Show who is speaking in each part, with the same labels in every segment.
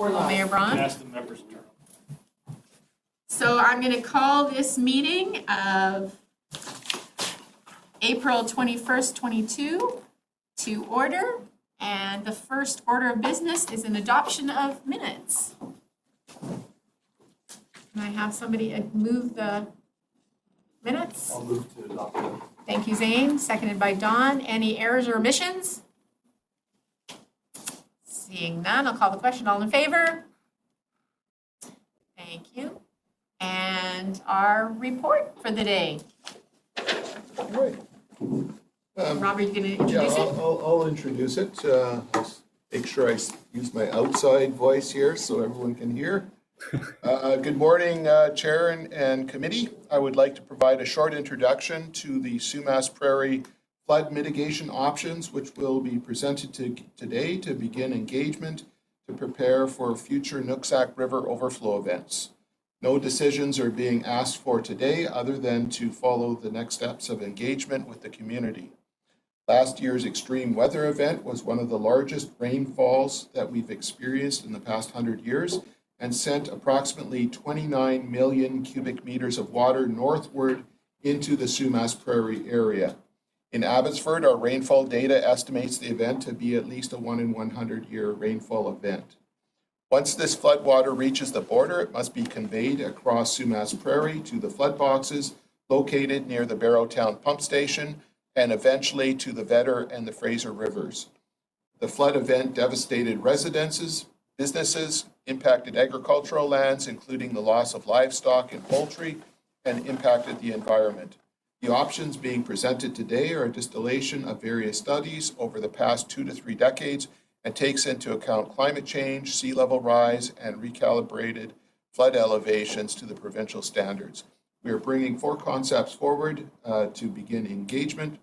Speaker 1: Mayor Braun.
Speaker 2: Ask the members to turn on.
Speaker 1: So I'm going to call this meeting of April 21st, 22 to order. And the first order of business is an adoption of minutes. Can I have somebody move the minutes?
Speaker 2: I'll move to adopt them.
Speaker 1: Thank you, Zane. Seconded by Don. Any errors or omissions? Seeing none, I'll call the question. All in favor? Thank you. And our report for the day.
Speaker 3: All right.
Speaker 1: Robert, you going to
Speaker 3: Yeah,
Speaker 1: introduce it?
Speaker 3: I'll introduce it. I'll make sure I use my outside voice here so everyone can hear. Good morning, Chair and Committee. I would like to provide a short introduction to the Sumas Prairie flood mitigation options, which will be presented today to begin engagement to prepare for future Nooksack River overflow events. No decisions are being asked for today other than to follow the next steps of engagement with the community. Last year's extreme weather event was one of the largest rainfalls that we've experienced in the past 100 years and sent approximately 29 million cubic meters of water northward into the Sumas Prairie area. In Abbotsford, our rainfall data estimates the event to be at least a 1 in 100 year rainfall event. Once this flood water reaches the border, it must be conveyed across Sumas Prairie to the flood boxes located near the Barrowtown pump station and eventually to the Vedder and the Fraser rivers. The flood event devastated residences, businesses, impacted agricultural lands, including the loss of livestock and poultry, and impacted the environment. The options being presented today are a distillation of various studies over the past 2 to 3 decades and takes into account climate change, sea level rise, and recalibrated flood elevations to the provincial standards. We are bringing 4 concepts forward to begin engagement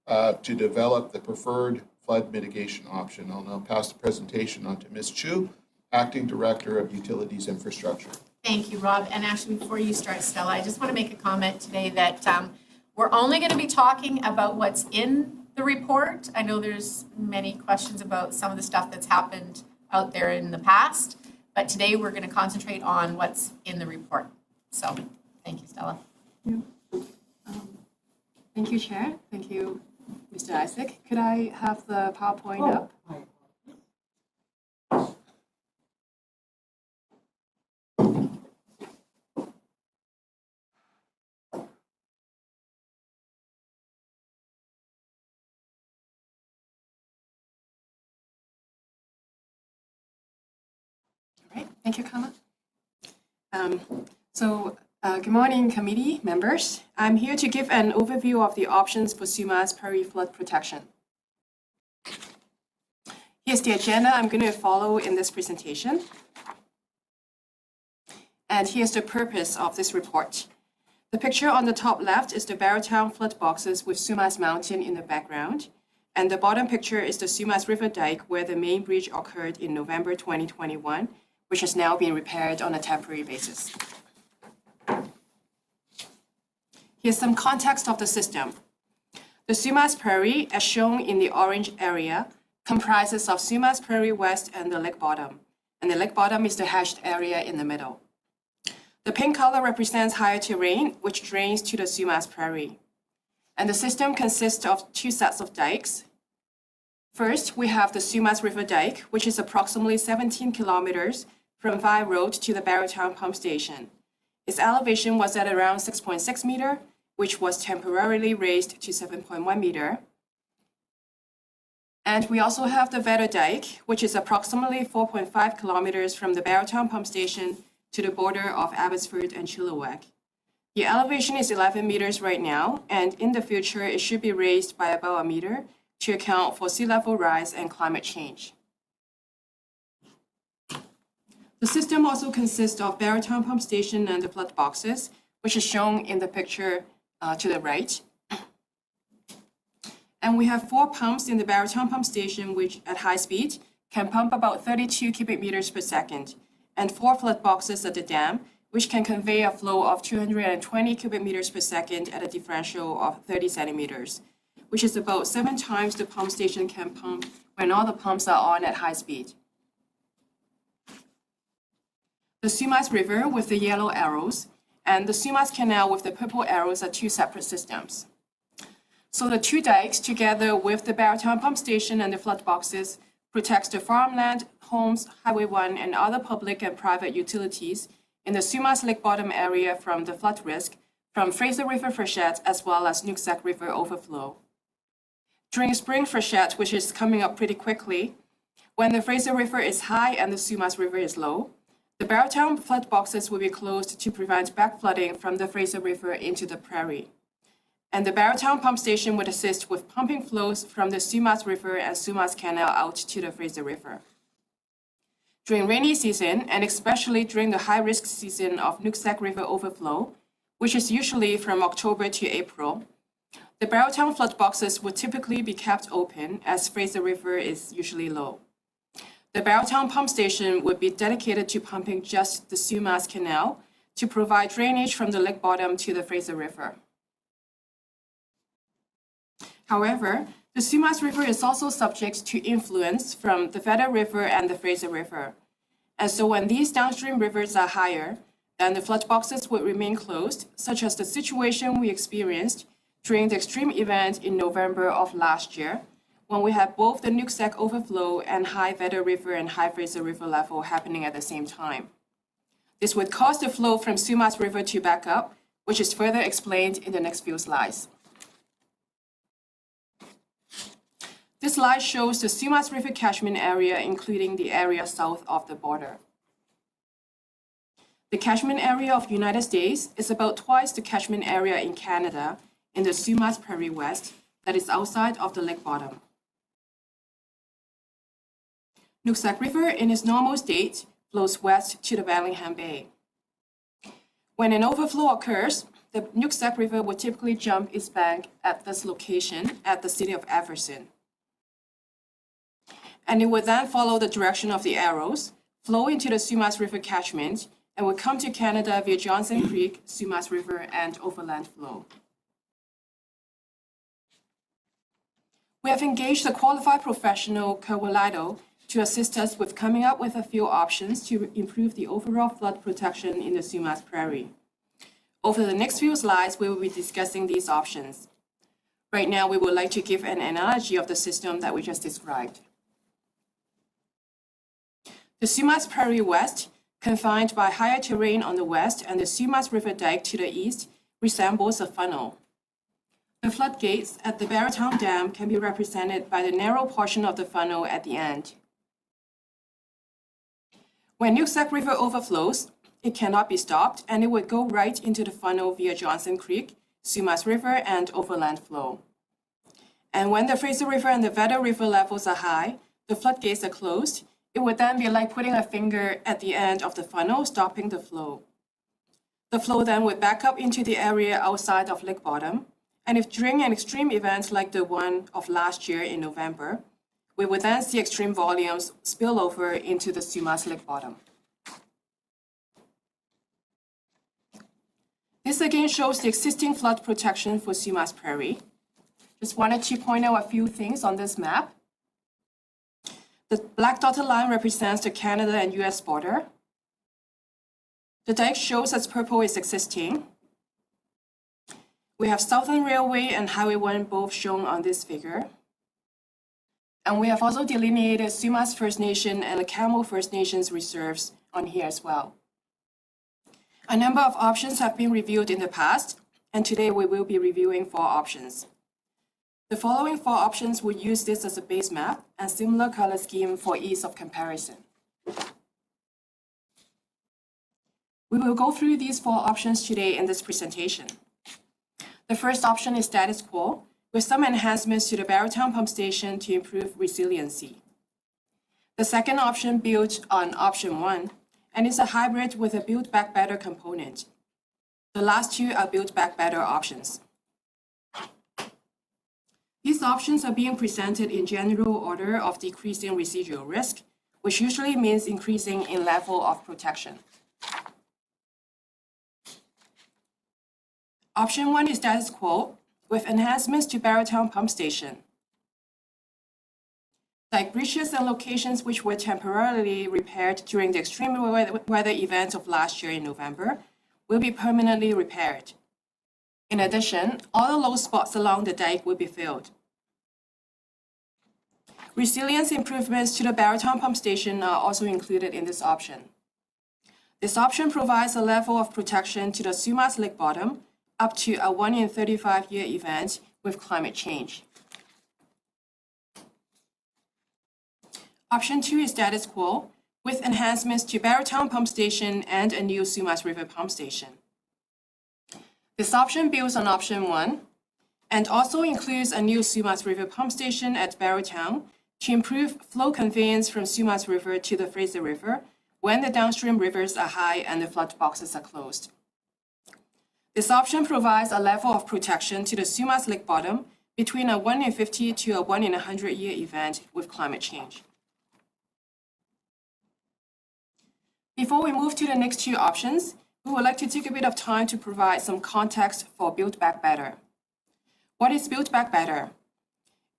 Speaker 3: to develop the preferred flood mitigation option. I'll now pass the presentation on to Ms. Chu, Acting Director of Utilities Infrastructure.
Speaker 1: Thank you, Rob. And actually, before you start, Stella, I just want to make a comment today that we're only going to be talking about what's in the report. I know there's many questions about some of the stuff that's happened out there in the past, but today we're going to concentrate on what's in the report. So, thank you, Stella.
Speaker 4: Thank you, Chair. Thank you, Mr. Isaac. Could I have the PowerPoint up? All right. Thank you, Carla. Good morning, committee members. I'm here to give an overview of the options for Sumas Prairie flood protection. Here's the agenda I'm going to follow in this presentation. And here's the purpose of this report. The picture on the top left is the Barrowtown flood boxes with Sumas Mountain in the background. And the bottom picture is the Sumas River Dyke, where the main breach occurred in November 2021, which has now been repaired on a temporary basis. Here's some context of the system. The Sumas Prairie, as shown in the orange area, comprises of Sumas Prairie West and the lake bottom. And the lake bottom is the hashed area in the middle. The pink color represents higher terrain, which drains to the Sumas Prairie. And the system consists of 2 sets of dikes. First, we have the Sumas River Dyke, which is approximately 17 kilometers from Vi Road to the Barrowtown pump station. Its elevation was at around 6.6 meter, which was temporarily raised to 7.1 meter. And we also have the Vedder Dyke, which is approximately 4.5 kilometers from the Barrowtown pump station to the border of Abbotsford and Chilliwack. The elevation is 11 meters right now, and in the future, it should be raised by about 1 meter to account for sea level rise and climate change. The system also consists of Barrowtown pump station and the flood boxes, which is shown in the picture to the right. And we have 4 pumps in the Barrowtown pump station, which at high speed can pump about 32 cubic meters per second, and 4 flood boxes at the dam, which can convey a flow of 220 cubic meters per second at a differential of 30 centimeters, which is about 7 times the pump station can pump when all the pumps are on at high speed. The Sumas River with the yellow arrows and the Sumas Canal with the purple arrows are two separate systems. So the two dikes, together with the Barrowtown pump station and the flood boxes, protects the farmland, homes, Highway 1, and other public and private utilities in the Sumas Lake bottom area from the flood risk from Fraser River freshet as well as Nooksack River overflow. During spring freshet, which is coming up pretty quickly, when the Fraser River is high and the Sumas River is low, the Barrowtown flood boxes will be closed to prevent backflooding from the Fraser River into the Prairie. And the Barrowtown pump station would assist with pumping flows from the Sumas River and Sumas Canal out to the Fraser River. During rainy season, and especially during the high-risk season of Nooksack River overflow, which is usually from October to April, the Barrowtown flood boxes would typically be kept open as Fraser River is usually low. The Barrowtown pump station would be dedicated to pumping just the Sumas Canal to provide drainage from the lake bottom to the Fraser River. However, the Sumas River is also subject to influence from the Vedder River and the Fraser River. And so when these downstream rivers are higher, then the flood boxes would remain closed, such as the situation we experienced during the extreme event in November of last year, when we had both the Nooksack overflow and high Vedder River and high Fraser River level happening at the same time. This would cause the flow from Sumas River to back up, which is further explained in the next few slides. This slide shows the Sumas River catchment area, including the area south of the border. The catchment area of the United States is about twice the catchment area in Canada in the Sumas Prairie West that is outside of the lake bottom. Nooksack River in its normal state flows west to the Bellingham Bay. When an overflow occurs, the Nooksack River will typically jump its bank at this location at the city of Abbotsford. And it would then follow the direction of the arrows, flow into the Sumas River catchment, and would come to Canada via Johnson Creek, Sumas River, and overland flow. We have engaged a qualified professional, Kawalado, to assist us with coming up with a few options to improve the overall flood protection in the Sumas Prairie. Over the next few slides, we will be discussing these options. Right now, we would like to give an analogy of the system that we just described. The Sumas Prairie West, confined by higher terrain on the west and the Sumas River Dyke to the east, resembles a funnel. The floodgates at the Barrowtown Dam can be represented by the narrow portion of the funnel at the end. When Nooksack River overflows, it cannot be stopped and it would go right into the funnel via Johnson Creek, Sumas River, and overland flow. And when the Fraser River and the Vedder River levels are high, the floodgates are closed. It would then be like putting a finger at the end of the funnel, stopping the flow. The flow then would back up into the area outside of lake bottom. And if during an extreme event like the one of last year in November, we would then see extreme volumes spill over into the Sumas lake bottom. This again shows the existing flood protection for Sumas Prairie. Just wanted to point out a few things on this map. The black dotted line represents the Canada and US border. The dike shows as purple is existing. We have Southern Railway and Highway 1 both shown on this figure. And we have also delineated Sumas First Nation and the Camel First Nations reserves on here as well. A number of options have been reviewed in the past, and today we will be reviewing 4 options. The following 4 options will use this as a base map and similar color scheme for ease of comparison. We will go through these 4 options today in this presentation. The first option is status quo, with some enhancements to the Barrowtown pump station to improve resiliency. The second option builds on option 1 and is a hybrid with a Build Back Better component. The last 2 are Build Back Better options. These options are being presented in general order of decreasing residual risk, which usually means increasing in level of protection. Option 1 is status quo, with enhancements to Barrowtown pump station. Dyke breaches and locations which were temporarily repaired during the extreme weather events of last year in November will be permanently repaired. In addition, all the low spots along the dike will be filled. Resilience improvements to the Barrowtown pump station are also included in this option. This option provides a level of protection to the Sumas lake bottom up to a 1 in 35-year event with climate change. Option 2 is status quo, with enhancements to Barrowtown pump station and a new Sumas River pump station. This option builds on option 1 and also includes a new Sumas River pump station at Barrowtown to improve flow conveyance from Sumas River to the Fraser River when the downstream rivers are high and the flood boxes are closed. This option provides a level of protection to the Sumas lake bottom between a 1 in 50 to a 1 in 100-year event with climate change. Before we move to the next two options, we would like to take a bit of time to provide some context for Build Back Better. What is Build Back Better?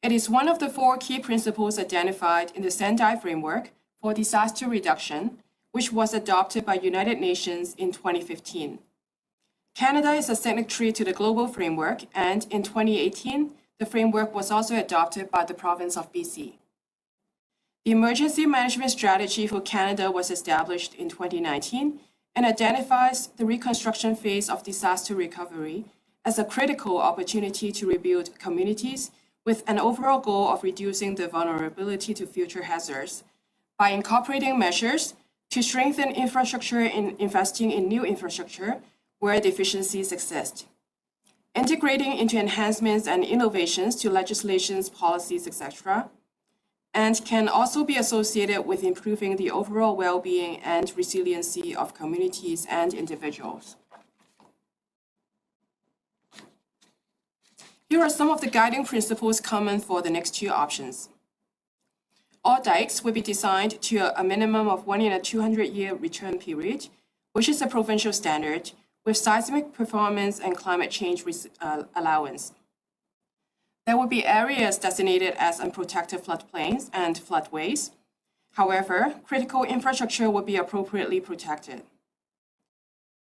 Speaker 4: It is one of the 4 key principles identified in the Sendai Framework for Disaster Reduction, which was adopted by United Nations in 2015. Canada is a signatory to the global framework, and in 2018, the framework was also adopted by the province of BC. The Emergency Management Strategy for Canada was established in 2019 and identifies the reconstruction phase of disaster recovery as a critical opportunity to rebuild communities with an overall goal of reducing the vulnerability to future hazards by incorporating measures to strengthen infrastructure and investing in new infrastructure where deficiencies exist, integrating into enhancements and innovations to legislations, policies, etc., and can also be associated with improving the overall well-being and resiliency of communities and individuals. Here are some of the guiding principles common for the next two options. All dikes will be designed to a minimum of 1 in a 200-year return period, which is a provincial standard, with seismic performance and climate change allowance. There will be areas designated as unprotected floodplains and floodways. However, critical infrastructure will be appropriately protected.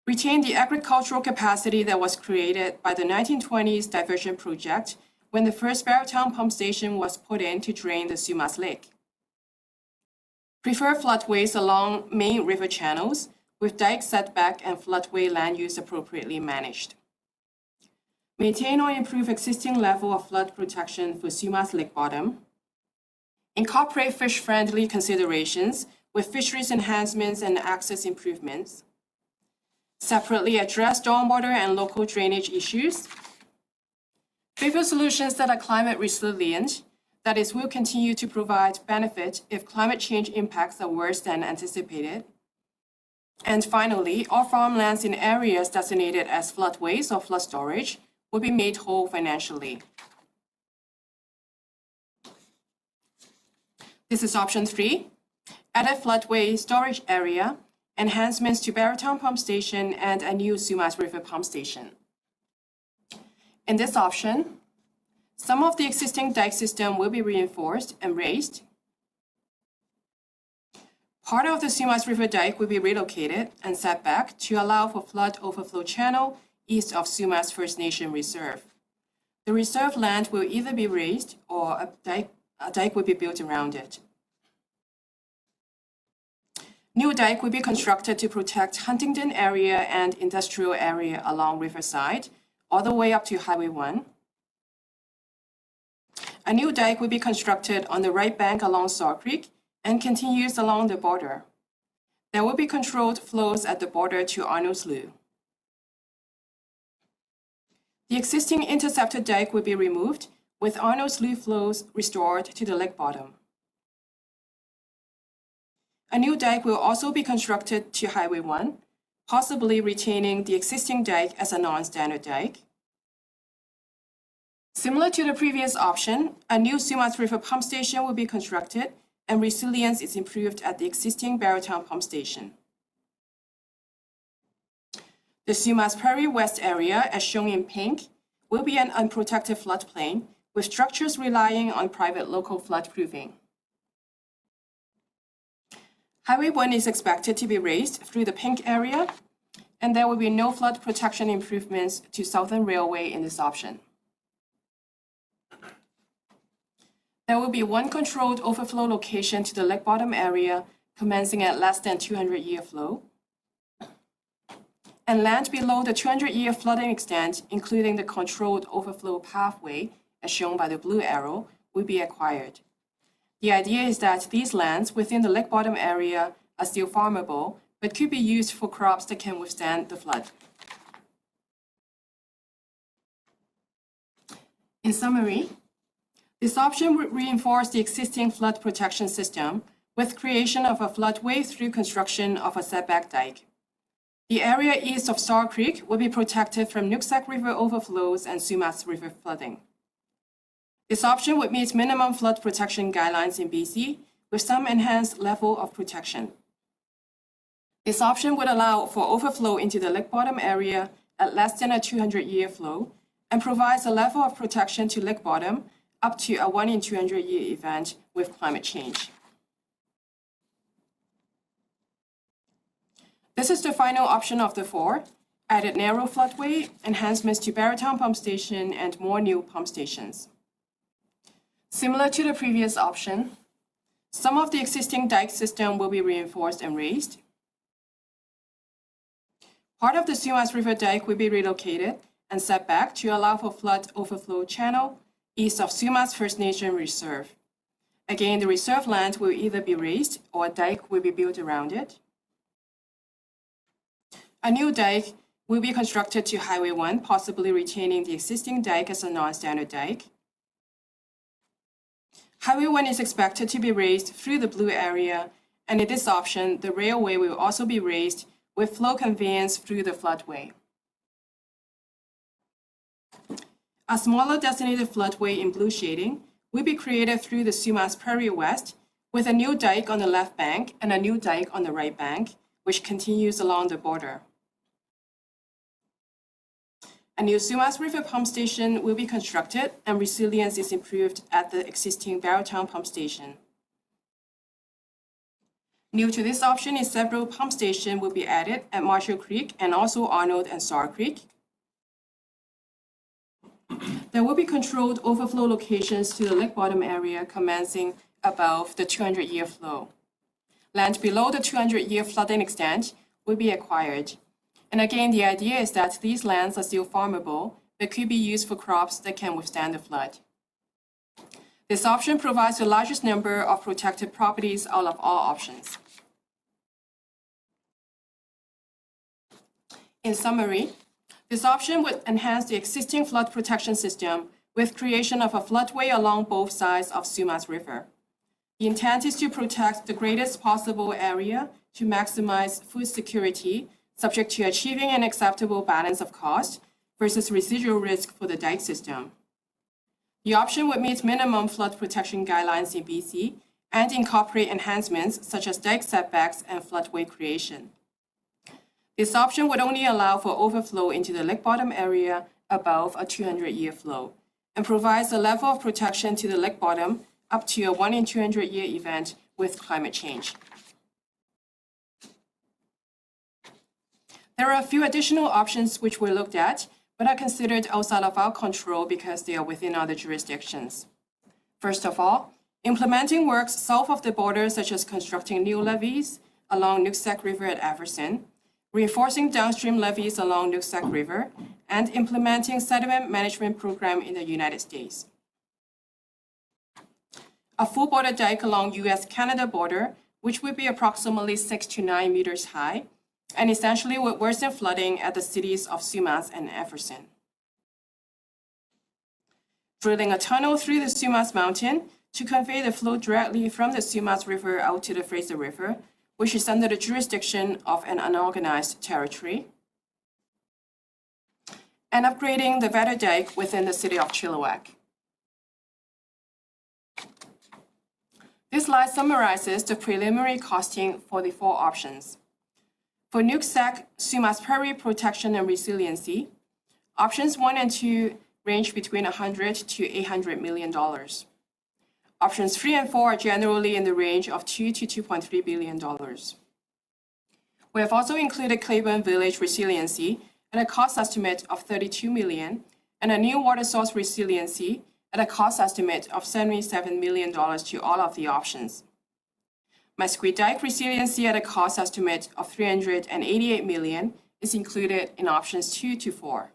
Speaker 4: Retain the agricultural capacity that was created by the 1920s diversion project when the first Barrowtown pump station was put in to drain the Sumas Lake. Prefer floodways along main river channels with dike setback and floodway land use appropriately managed. Maintain or improve existing level of flood protection for Sumas lake bottom. Incorporate fish-friendly considerations with fisheries enhancements and access improvements. Separately address stormwater and local drainage issues. Favor solutions that are climate resilient, that is, will continue to provide benefit if climate change impacts are worse than anticipated. And finally, all farmlands in areas designated as floodways or flood storage will be made whole financially. This is option 3, added floodway storage area, enhancements to Barrowtown pump station and a new Sumas River pump station. In this option, some of the existing dike system will be reinforced and raised. Part of the Sumas River dike will be relocated and set back to allow for flood overflow channel east of Sumas First Nation Reserve. The reserve land will either be raised or a dike will be built around it. New dike will be constructed to protect Huntington area and industrial area along Riverside, all the way up to Highway 1. A new dike will be constructed on the right bank along Saw Creek and continues along the border. There will be controlled flows at the border to Arnold Slough. The existing intercepted dike will be removed, with Arnold Slough flows restored to the lake bottom. A new dike will also be constructed to Highway 1, possibly retaining the existing dike as a non-standard dike. Similar to the previous option, a new Sumas River pump station will be constructed and resilience is improved at the existing Barrowtown pump station. The Sumas Prairie West area, as shown in pink, will be an unprotected floodplain with structures relying on private local flood proofing. Highway 1 is expected to be raised through the pink area, and there will be no flood protection improvements to Southern Railway in this option. There will be one controlled overflow location to the lake bottom area commencing at less than 200-year flow. And land below the 200-year flooding extent, including the controlled overflow pathway, as shown by the blue arrow, will be acquired. The idea is that these lands within the lake bottom area are still farmable, but could be used for crops that can withstand the flood. In summary, this option would reinforce the existing flood protection system with creation of a floodway through construction of a setback dike. The area east of Star Creek will be protected from Nooksack River overflows and Sumas River flooding. This option would meet minimum flood protection guidelines in BC with some enhanced level of protection. This option would allow for overflow into the lake bottom area at less than a 200-year flow and provides a level of protection to lake bottom up to a 1 in 200-year event with climate change. This is the final option of the four: added narrow floodway, enhancements to Barrowtown pump station, and more new pump stations. Similar to the previous option, some of the existing dike system will be reinforced and raised. Part of the Sumas River dike will be relocated and set back to allow for flood overflow channel east of Sumas First Nation Reserve. Again, the reserve land will either be raised or a dike will be built around it. A new dike will be constructed to Highway 1, possibly retaining the existing dike as a non-standard dike. Highway 1 is expected to be raised through the blue area, and in this option, the railway will also be raised with flow conveyance through the floodway. A smaller designated floodway in blue shading will be created through the Sumas Prairie West with a new dike on the left bank and a new dike on the right bank, which continues along the border. A new Sumas River pump station will be constructed and resilience is improved at the existing Barrowtown pump station. New to this option is several pump stations will be added at Marshall Creek and also Arnold and Star Creek. There will be controlled overflow locations to the lake bottom area commencing above the 200-year flow. Land below the 200-year flooding extent will be acquired. And again, the idea is that these lands are still farmable, but could be used for crops that can withstand the flood. This option provides the largest number of protected properties out of all options. In summary, this option would enhance the existing flood protection system with creation of a floodway along both sides of Sumas River. The intent is to protect the greatest possible area to maximize food security, subject to achieving an acceptable balance of cost versus residual risk for the dike system. The option would meet minimum flood protection guidelines in BC and incorporate enhancements such as dike setbacks and floodway creation. This option would only allow for overflow into the lake bottom area above a 200-year flow and provides a level of protection to the lake bottom up to a 1 in 200-year event with climate change. There are a few additional options which were looked at, but are considered outside of our control because they are within other jurisdictions. First of all, implementing works south of the border, such as constructing new levees along Nooksack River at Abbotsford, reinforcing downstream levees along Nooksack River, and implementing sediment management program in the United States. A full border dike along US-Canada border, which would be approximately 6 to 9 meters high, and essentially would worsen flooding at the cities of Sumas and Abbotsford. Drilling a tunnel through the Sumas Mountain to convey the flow directly from the Sumas River out to the Fraser River, which is under the jurisdiction of an unorganized territory. And upgrading the Vetter Dike within the city of Chilliwack. This slide summarizes the preliminary costing for the four options. For Nooksack, Sumas Prairie Protection and Resiliency, options 1 and 2 range between $100 to $800 million. Options 3 and 4 are generally in the range of $2 to $2.3 billion. We have also included Claiborne Village resiliency at a cost estimate of $32 million and a new water source resiliency at a cost estimate of $77 million to all of the options. Mesquite Dyke resiliency at a cost estimate of $388 million is included in options 2 to 4.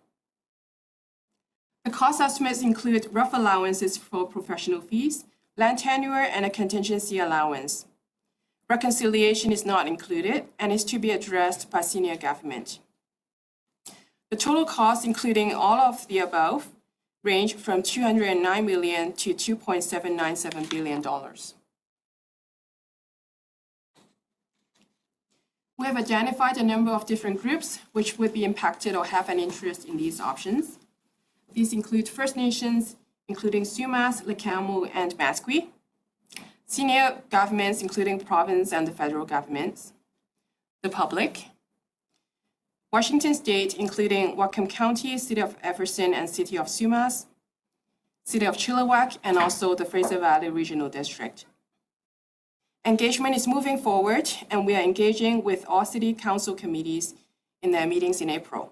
Speaker 4: The cost estimates include rough allowances for professional fees, land tenure, and a contingency allowance. Reconciliation is not included and is to be addressed by senior government. The total cost, including all of the above, range from $209 million to $2.797 billion. We have identified a number of different groups which would be impacted or have an interest in these options. These include First Nations, including Sumas, Lekamu, and Mesquite, senior governments, including the province and the federal governments, the public, Washington State, including Whatcom County, City of Jefferson, and City of Sumas, City of Chilliwack, and also the Fraser Valley Regional District. Engagement is moving forward, and we are engaging with all city council committees in their meetings in April.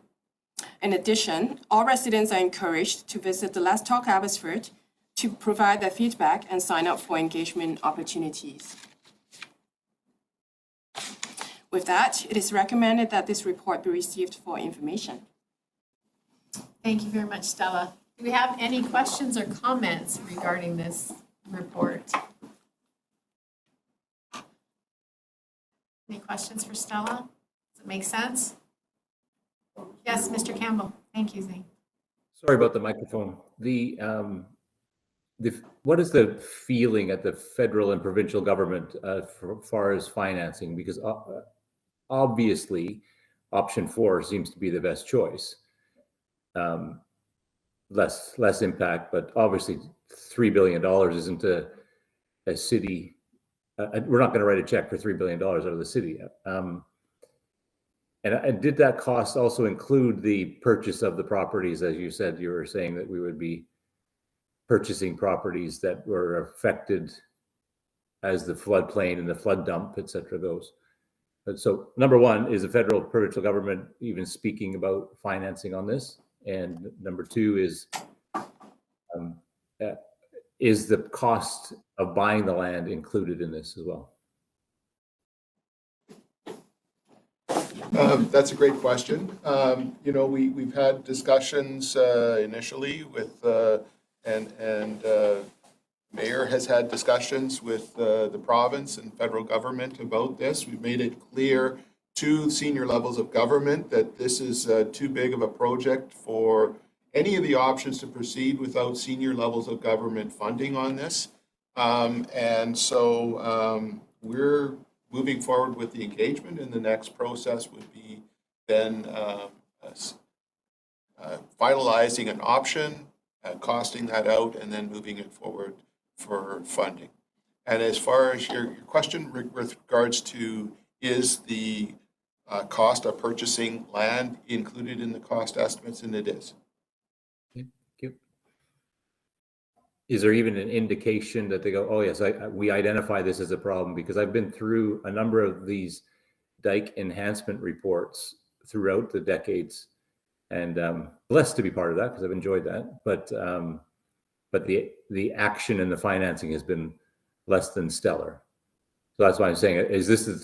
Speaker 4: In addition, all residents are encouraged to visit the Let's Talk Abbotsford to provide their feedback and sign up for engagement opportunities. With that, it is recommended that this report be received for information.
Speaker 1: Thank you very much, Stella. Do we have any questions or comments regarding this report? Any questions for Stella? Does it make sense? Yes, Mr. Campbell. Thank you, Zane.
Speaker 5: Sorry about the microphone. What is the feeling at the federal and provincial government as far as financing? Because obviously, option 4 seems to be the best choice. Less impact, but obviously $3 billion isn't a city. We're not going to write a check for $3 billion out of the city. And did that cost also include the purchase of the properties? As you said, you were saying that we would be purchasing properties that were affected as the floodplain and the flood dump, et cetera, goes. But so number one, is the federal provincial government even speaking about financing on this? And number two is the cost of buying the land included in this as well?
Speaker 3: That's a great question. We've had discussions initially with, and Mayor has had discussions with the province and federal government about this. We've made it clear to senior levels of government that this is too big of a project for any of the options to proceed without senior levels of government funding on this. And so we're moving forward with the engagement, and the next process would be then finalizing an option, costing that out, and then moving it forward for funding. And as far as your question with regards to is the cost of purchasing land included in the cost estimates, and it is.
Speaker 5: Thank you. Is there even an indication that they go, oh yes, we identify this as a problem? Because I've been through a number of these dike enhancement reports throughout the decades, and blessed to be part of that because I've enjoyed that. But the action and the financing has been less than stellar. So that's why I'm saying, is this the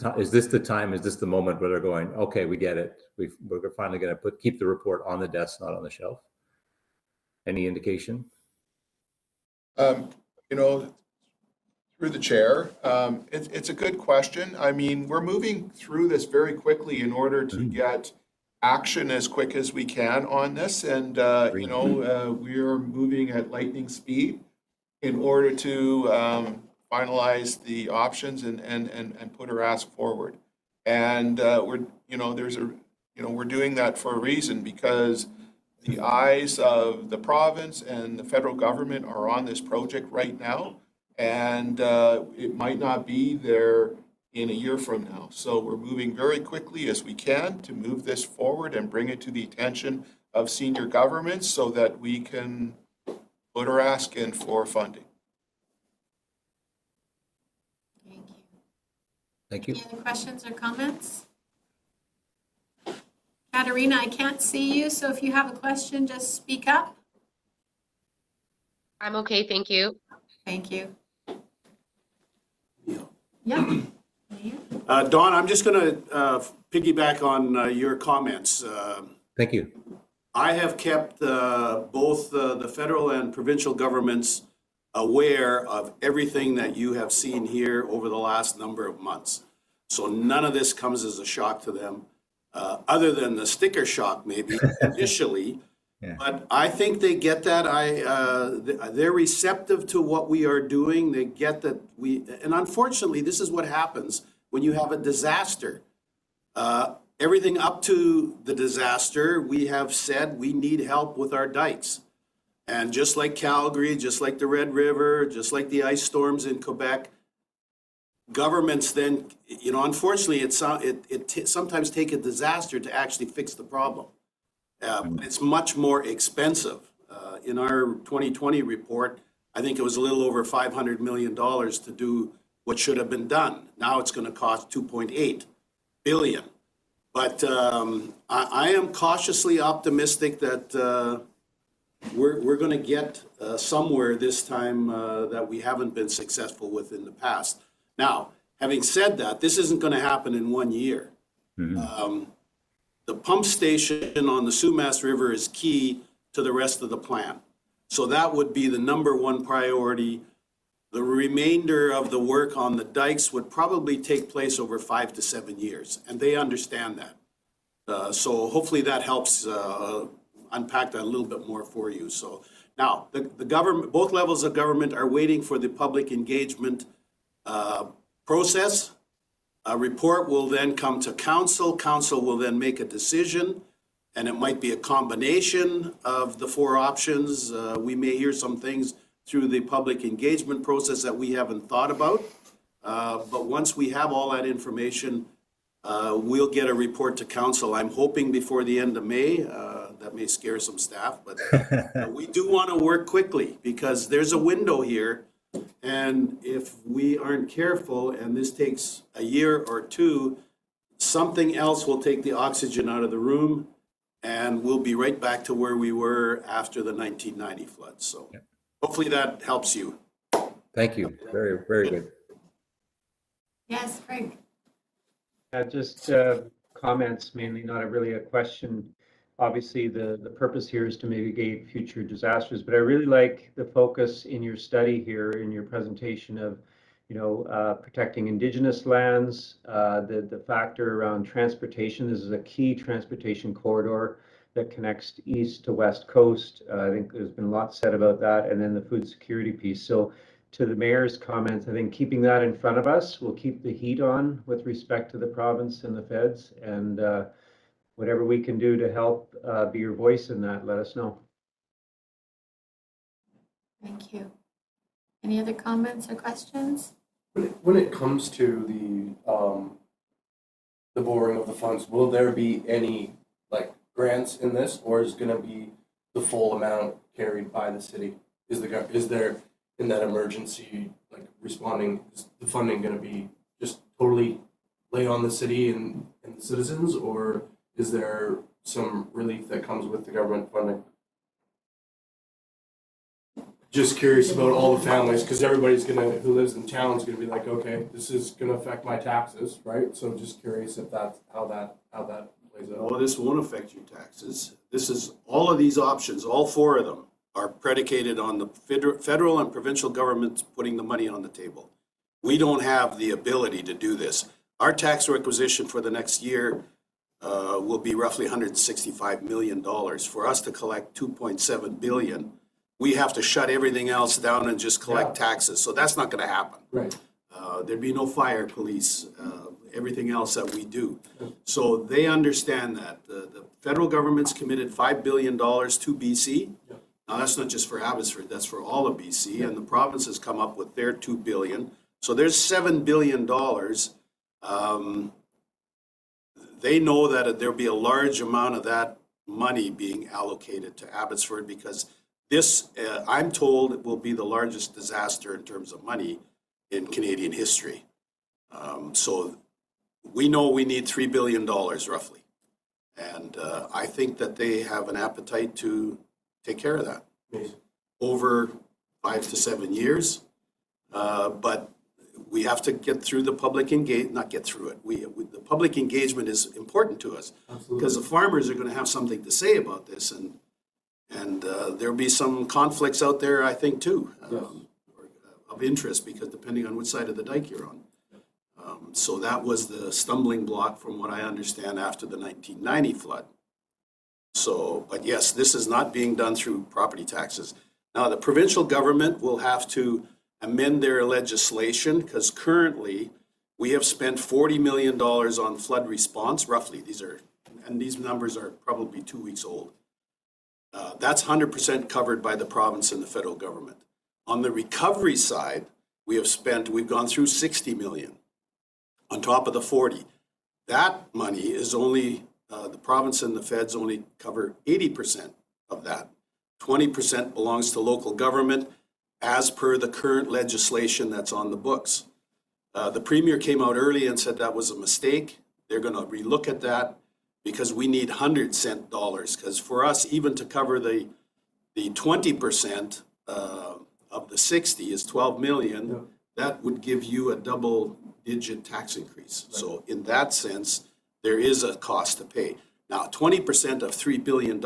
Speaker 5: time? Is this the moment where they're going, okay, we get it. We're finally going to keep the report on the desk, not on the shelf? Any indication?
Speaker 3: Through the chair, it's a good question. I mean, we're moving through this very quickly in order to get action as quick as we can on this. And, we are moving at lightning speed in order to finalize the options and put our ask forward. And we're doing that for a reason, because the eyes of the province and the federal government are on this project right now, and it might not be there in a year from now. So we're moving very quickly as we can to move this forward and bring it to the attention of senior governments so that we can put our ask in for funding.
Speaker 5: Thank you.
Speaker 1: Any other questions or comments? Katerina, I can't see you, so if you have a question, just speak up.
Speaker 6: I'm okay, thank you.
Speaker 1: Thank you. Yeah.
Speaker 7: Don, I'm just going to piggyback on your comments.
Speaker 5: Thank you.
Speaker 7: I have kept both the federal and provincial governments aware of everything that you have seen here over the last number of months. So none of this comes as a shock to them, other than the sticker shock maybe initially.
Speaker 5: Yeah.
Speaker 7: But I think they get that. They're receptive to what we are doing. They get that and unfortunately, this is what happens when you have a disaster. Everything up to the disaster, we have said we need help with our dikes. And just like Calgary, just like the Red River, just like the ice storms in Quebec, governments then, unfortunately, it sometimes take a disaster to actually fix the problem. But it's much more expensive. In our 2020 report, I think it was a little over $500 million to do what should have been done. Now it's going to cost $2.8 billion. But I am cautiously optimistic that we're going to get somewhere this time that we haven't been successful with in the past. Now, having said that, this isn't going to happen in 1 year. The pump station on the Sumas River is key to the rest of the plan. So that would be the number one priority. The remainder of the work on the dikes would probably take place over 5 to 7 years, and they understand that. So hopefully that helps unpack that a little bit more for you. So now the government, both levels of government are waiting for the public engagement process. A report will then come to council. Council will then make a decision, and it might be a combination of the 4 options. We may hear some things through the public engagement process that we haven't thought about. But once we have all that information, we'll get a report to council. I'm hoping before the end of May. That may scare some staff, but we do want to work quickly because there's a window here. And if we aren't careful and this takes a year or 2, something else will take the oxygen out of the room and we'll be right back to where we were after the 1990 flood. So hopefully that helps you.
Speaker 5: Thank you. Very, very good.
Speaker 1: Yes, Craig.
Speaker 2: Just comments mainly, not really a question. Obviously, the purpose here is to mitigate future disasters, but I really like the focus in your study here, in your presentation of, protecting Indigenous lands, the factor around transportation. This is a key transportation corridor that connects east to west coast. I think there's been lots said about that, and then the food security piece. So to the mayor's comments, I think keeping that in front of us will keep the heat on with respect to the province and the feds, and whatever we can do to help be your voice in that, let us know.
Speaker 1: Thank you. Any other comments or questions?
Speaker 8: When it comes to the borrowing of the funds, will there be any grants in this, or is going to be the full amount carried by the city? Is there in that emergency responding? Is the funding going to be just totally laid on the city and the citizens, or is there some relief that comes with the government funding? Just curious about all the families, because everybody's who lives in town is gonna be like, okay, this is gonna affect my taxes, right? So just curious if that's how that plays out.
Speaker 7: Oh, this won't affect your taxes. This is, all of these options, all 4 of them are predicated on the federal and provincial governments putting the money on the table. We don't have the ability to do this. Our tax requisition for the next year will be roughly $165 million. For us to collect $2.7 billion, we have to shut everything else down and just collect taxes. So that's not going to happen.
Speaker 8: Right.
Speaker 7: There'd be no fire police, everything else that we do. So they understand that. The federal government's committed $5 billion to BC. Now, that's not just for Abbotsford, that's for all of BC. And the province has come up with their $2 billion. So there's $7 billion. They know that there'll be a large amount of that money being allocated to Abbotsford because this, I'm told, it will be the largest disaster in terms of money in Canadian history. So we know we need $3 billion roughly. And I think that they have an appetite to take care of that
Speaker 8: Amazing.
Speaker 7: over 5 to 7 years. But we have to get through the public not get through it. The public engagement is important to us.
Speaker 8: Absolutely.
Speaker 7: Because the farmers are going to have something to say about this, and there'll be some conflicts out there, I think, too, of interest, because depending on which side of the dike you're on. So that was the stumbling block, from what I understand, after the 1990 flood. So, but yes, this is not being done through property taxes. Now, the provincial government will have to amend their legislation, because currently we have spent $40 million on flood response, roughly. These numbers are probably 2 weeks old. That's 100% covered by the province and the federal government. On the recovery side, we've gone through 60 million on top of the 40. That money is only, the province and the feds only cover 80% of that. 20% belongs to local government as per the current legislation that's on the books. The premier came out early and said that was a mistake. They're going to relook at that, because we need 100-cent dollars. Because for us, even to cover the 20% of the 60 is 12 million. Yeah. That would give you a double-digit tax increase. Right. So in that sense, there is a cost to pay. Now, 20% of $3 billion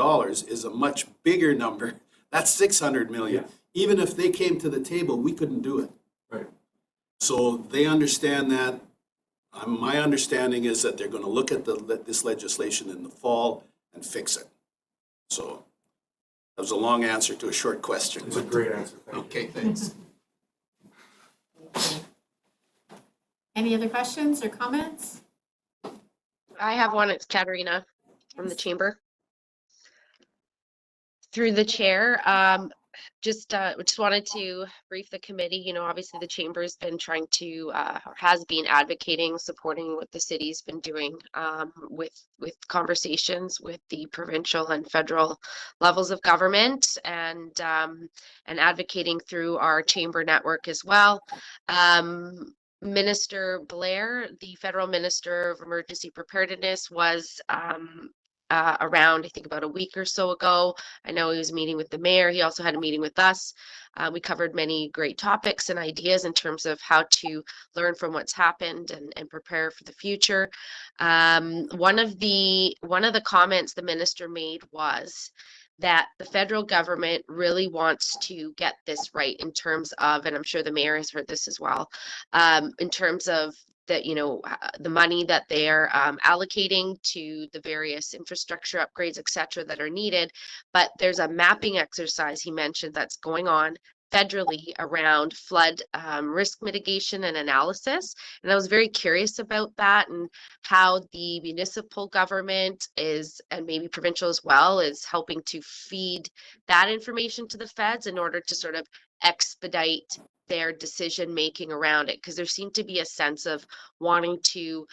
Speaker 7: is a much bigger number. That's 600 million. Yeah. Even if they came to the table, we couldn't do it.
Speaker 8: Right.
Speaker 7: So they understand that. My understanding is that they're going to look at this legislation in the fall and fix it. So that was a long answer to a short question.
Speaker 8: It's a great answer.
Speaker 7: Okay, thanks.
Speaker 1: Any other questions or comments?
Speaker 6: I have one. It's Katerina from the chamber. Through the chair, just wanted to brief the committee. You know, obviously the chamber's been trying to, has been advocating, supporting what the city's been doing with conversations with the provincial and federal levels of government, and advocating through our chamber network as well. Minister Blair, the federal minister of emergency preparedness, was around, I think, about a week or so ago. I know he was meeting with the mayor. He also had a meeting with us. We covered many great topics and ideas in terms of how to learn from what's happened and prepare for the future. One of the comments the minister made was that the federal government really wants to get this right in terms of, and I'm sure the mayor has heard this as well, in terms of that, you know, the money that they're allocating to the various infrastructure upgrades, et cetera, that are needed. But there's a mapping exercise he mentioned that's going on federally around flood risk mitigation and analysis. And I was very curious about that, and how the municipal government is, and maybe provincial as well, is helping to feed that information to the feds in order to sort of expedite their decision making around it, because there seemed to be a sense of wanting to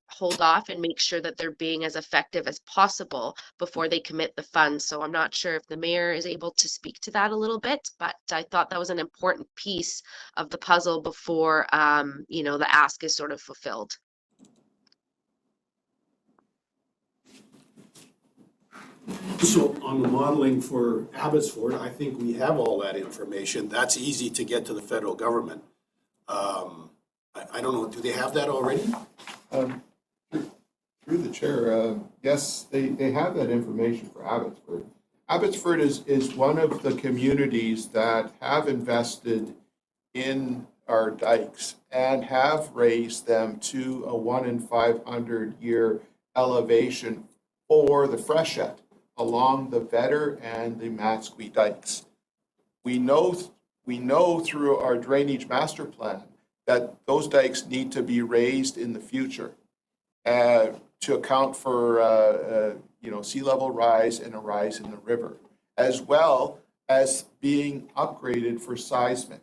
Speaker 6: hold off and make sure that they're being as effective as possible before they commit the funds. So I'm not sure if the mayor is able to speak to that a little bit, but I thought that was an important piece of the puzzle before you know, the ask is sort of fulfilled.
Speaker 7: So on the modeling for Abbotsford, I think we have all that information. That's easy to get to the federal government. I don't know, do they have that already?
Speaker 3: Through the chair, yes, they have that information for Abbotsford. Abbotsford is one of the communities that have invested in our dikes and have raised them to a 1 in 500 year elevation for the freshet along the Vedder and the Matsqui dikes. We know through our drainage master plan that those dikes need to be raised in the future to account for sea level rise and a rise in the river, as well as being upgraded for seismic.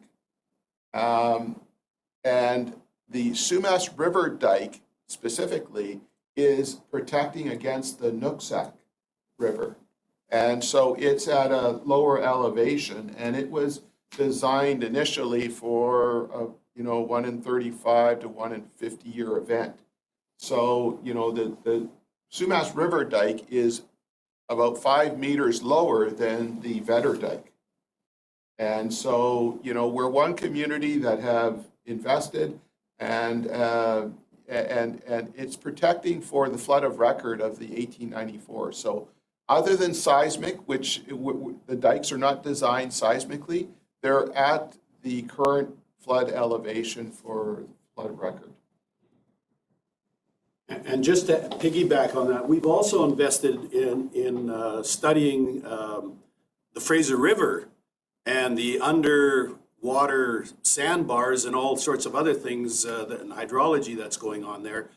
Speaker 3: And the Sumas River dike specifically is protecting against the Nooksack River. And so it's at a lower elevation, and it was designed initially for a 1 in 35 to 1 in 50 year event. So, you know, the Sumas River dike is about 5 meters lower than the Vetter dike. And so, you know, we're one community that have invested and it's protecting for the flood of record of the 1894. So other than seismic, which the dikes are not designed seismically, they're at the current flood elevation for flood of record.
Speaker 7: And just to piggyback on that, we've also invested in studying the Fraser River and the underwater sandbars and all sorts of other things and hydrology that's going on there,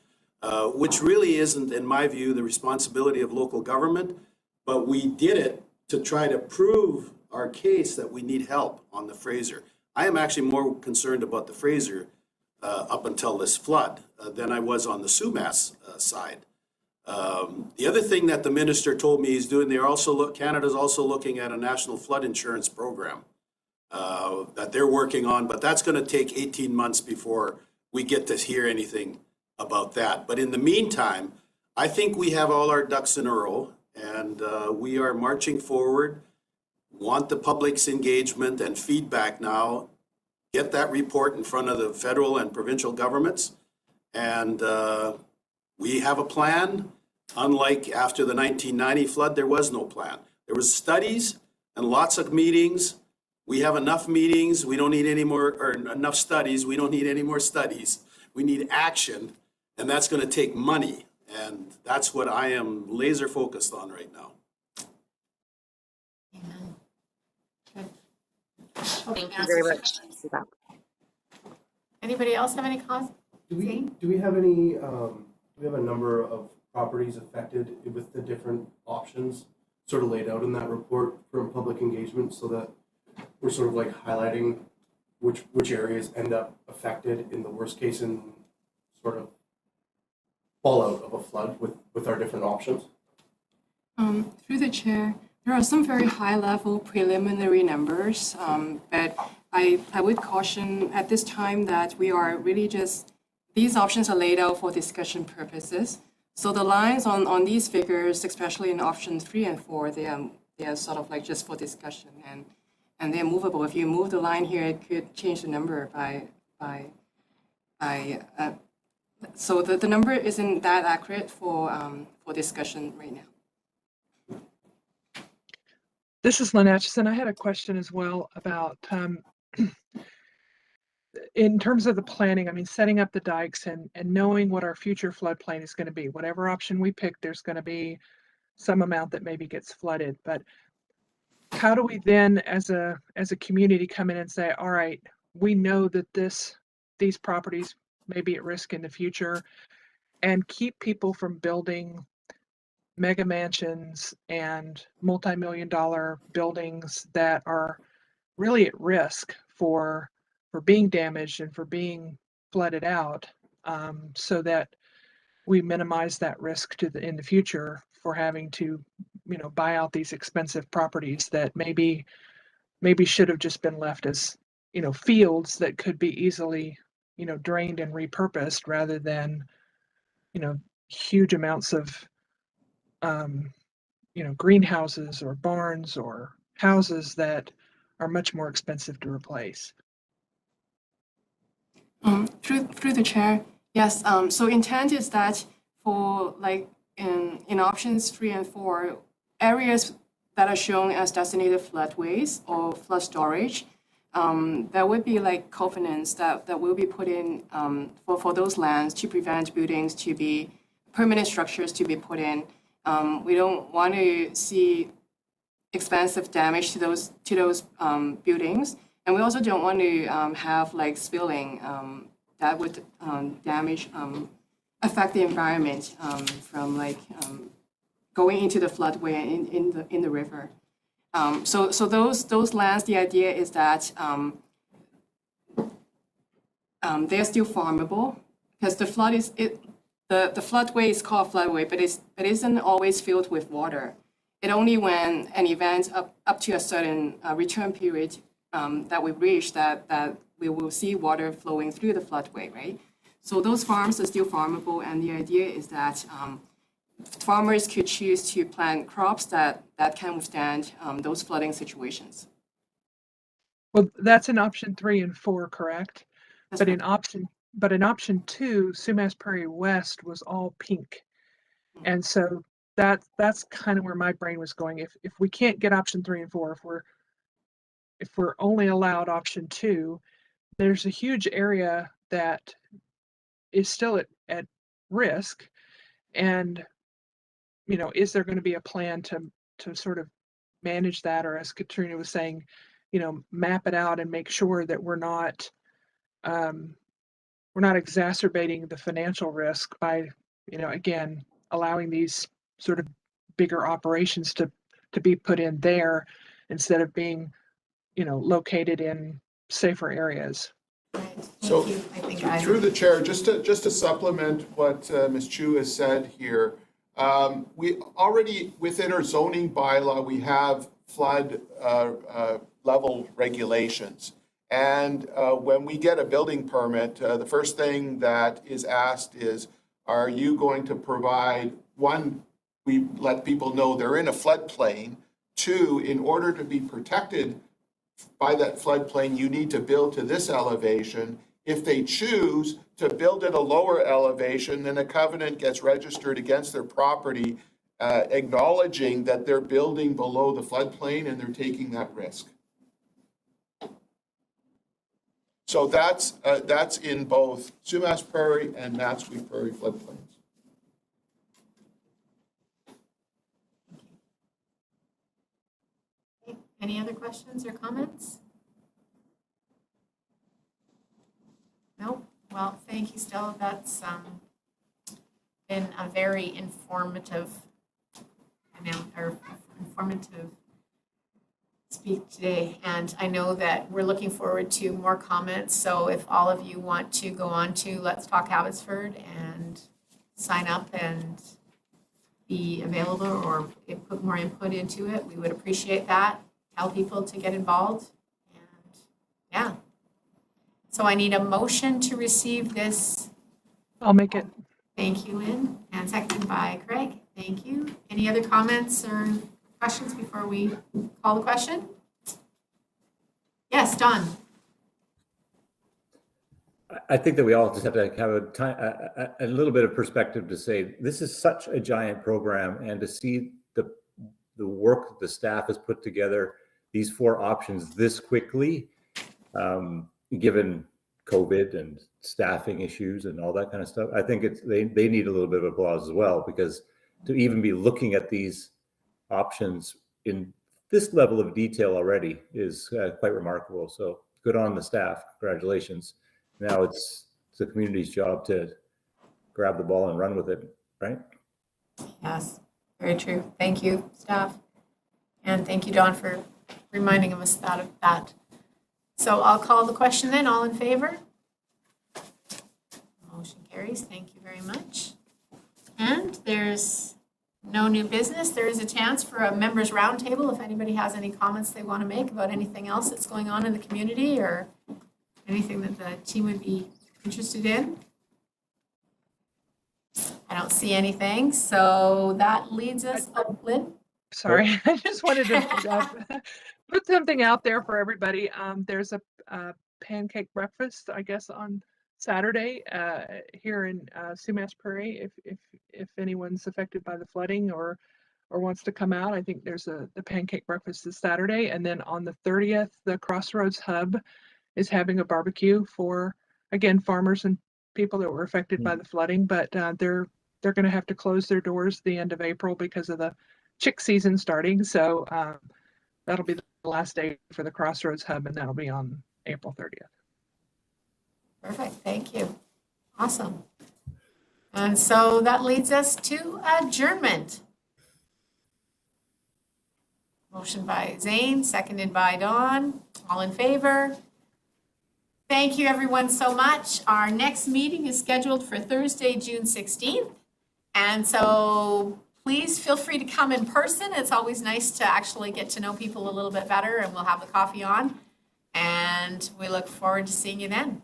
Speaker 7: which really isn't, in my view, the responsibility of local government, but we did it to try to prove our case that we need help on the Fraser. I am actually more concerned about the Fraser up until this flood than I was on the Sumas side. The other thing that the minister told me he's doing, Canada's also looking at a national flood insurance program that they're working on, but that's going to take 18 months before we get to hear anything about that. But in the meantime, I think we have all our ducks in a row, and we are marching forward, want the public's engagement and feedback now, get that report in front of the federal and provincial governments, and we have a plan. Unlike after the 1990 flood, there was no plan. There was studies and lots of meetings. We have enough meetings. We don't need any more, or enough studies. We don't need any more studies. We need action, and that's going to take money. And that's what I am laser focused on right now.
Speaker 1: Amen. Good.
Speaker 6: Thank you very much.
Speaker 1: Anybody else have any comments?
Speaker 8: Do we have any, do we have a number of properties affected with the different options sort of laid out in that report for public engagement, so that we're sort of like highlighting which areas end up affected in the worst case and sort of fallout of a flood with our different options?
Speaker 4: Through the chair, there are some very high-level preliminary numbers, but I would caution at this time that we are really these options are laid out for discussion purposes. So the lines on these figures, especially in option 3 and 4, they are sort of like just for discussion, and they're movable. If you move the line here, it could change the number so the number isn't that accurate for discussion right now.
Speaker 9: This is Lynn Atchison. I had a question as well about in terms of the planning, I mean, setting up the dikes and knowing what our future floodplain is going to be. Whatever option we pick, there's going to be some amount that maybe gets flooded. But how do we then, as a community, come in and say, all right, we know that these properties may be at risk in the future, and keep people from building mega mansions and multi-million-dollar buildings that are really at risk for being damaged and for being flooded out, so that we minimize that risk in the future for having to, buy out these expensive properties that maybe should have just been left as, fields that could be easily, drained and repurposed, rather than, huge amounts of, greenhouses or barns or houses that are much more expensive to replace.
Speaker 4: Through the chair, yes. So intent is that for like in options 3 and 4, areas that are shown as designated floodways or flood storage, there would be like covenants that will be put in for those lands to prevent buildings to be permanent structures to be put in. We don't want to see expensive damage to those buildings. And we also don't want to have like spilling that would affect the environment from like going into the floodway in the river. So those lands, the idea is that they're still farmable, because the floodway is called floodway, but it isn't always filled with water. It only when an event up to a certain return period that we reach that we will see water flowing through the floodway, right? So those farms are still farmable, and the idea is that farmers could choose to plant crops that can withstand those flooding situations.
Speaker 9: Well, that's in option 3 and 4, correct?
Speaker 4: That's
Speaker 9: But
Speaker 4: correct.
Speaker 9: in option 2, Sumas Prairie West was all pink. And so that's kind of where my brain was going. If we can't get option 3 and 4, if we're only allowed option 2, there's a huge area that is still at risk. And, you know, is there going to be a plan to sort of manage that, or as Katrina was saying, you know, map it out and make sure that we're not exacerbating the financial risk by, you know, again, allowing these sort of bigger operations to be put in there instead of being, you know, located in safer areas.
Speaker 1: Right.
Speaker 3: So
Speaker 1: Thank you. I think I.
Speaker 3: through the chair, just to supplement what Ms. Chu has said here, we already, within our zoning bylaw, we have flood level regulations. And when we get a building permit, the first thing that is asked is, are you going to provide, one, we let people know they're in a floodplain. Two, in order to be protected by that floodplain, you need to build to this elevation. If they choose to build at a lower elevation, then a covenant gets registered against their property, acknowledging that they're building below the floodplain and they're taking that risk. So that's in both Sumas Prairie and Natsui Prairie floodplains.
Speaker 1: Okay. Any other questions or comments? No? Well, thank you, Stella. That's been a very informative speak today, and I know that we're looking forward to more comments. So if all of you want to go on to Let's Talk Abbotsford and sign up and be available or put more input into it, we would appreciate that. Tell people to get involved, and yeah. So I need a motion to receive this.
Speaker 9: I'll make it.
Speaker 1: Thank you, Lynn, and seconded by Craig. Thank you. Any other comments or questions before we call the question? Yes, Don.
Speaker 5: I think that we all just have to have a little bit of perspective to say this is such a giant program, and to see the work that the staff has put together, these 4 options this quickly, given COVID and staffing issues and all that kind of stuff, I think they need a little bit of applause as well, because to even be looking at these options in this level of detail already is quite remarkable. So good on the staff. Congratulations. Now it's the community's job to grab the ball and run with it, right?
Speaker 1: Yes, very true. Thank you, staff. And thank you, Don, for reminding us of that. So I'll call the question then. All in favor? Motion carries. Thank you very much. And there's no new business. There is a chance for a members roundtable if anybody has any comments they want to make about anything else that's going on in the community or anything that the team would be interested in. I don't see anything, so that leads us. Oh, Lynn?
Speaker 9: Sorry, I just wanted to put something out there for everybody. There's a pancake breakfast, I guess, on Saturday here in Sumas Prairie. If anyone's affected by the flooding or wants to come out, I think there's the pancake breakfast this Saturday. And then on the 30th, the Crossroads Hub is having a barbecue for, again, farmers and people that were affected by the flooding. But they're going to have to close their doors the end of April because of the chick season starting. So that'll be the last day for the Crossroads Hub, and that'll be on April 30th.
Speaker 1: Perfect, thank you. Awesome. And so that leads us to adjournment. Motion by Zane, seconded by Dawn. All in favor? Thank you, everyone, so much. Our next meeting is scheduled for Thursday, June 16th. And so please feel free to come in person. It's always nice to actually get to know people a little bit better, and we'll have the coffee on. And we look forward to seeing you then.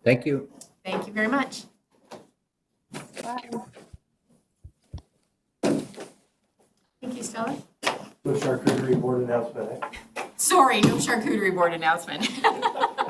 Speaker 5: Thank you.
Speaker 1: Thank you very much. Thank you, Stella.
Speaker 8: The charcuterie board announcement, eh?
Speaker 1: Sorry, no charcuterie board announcement.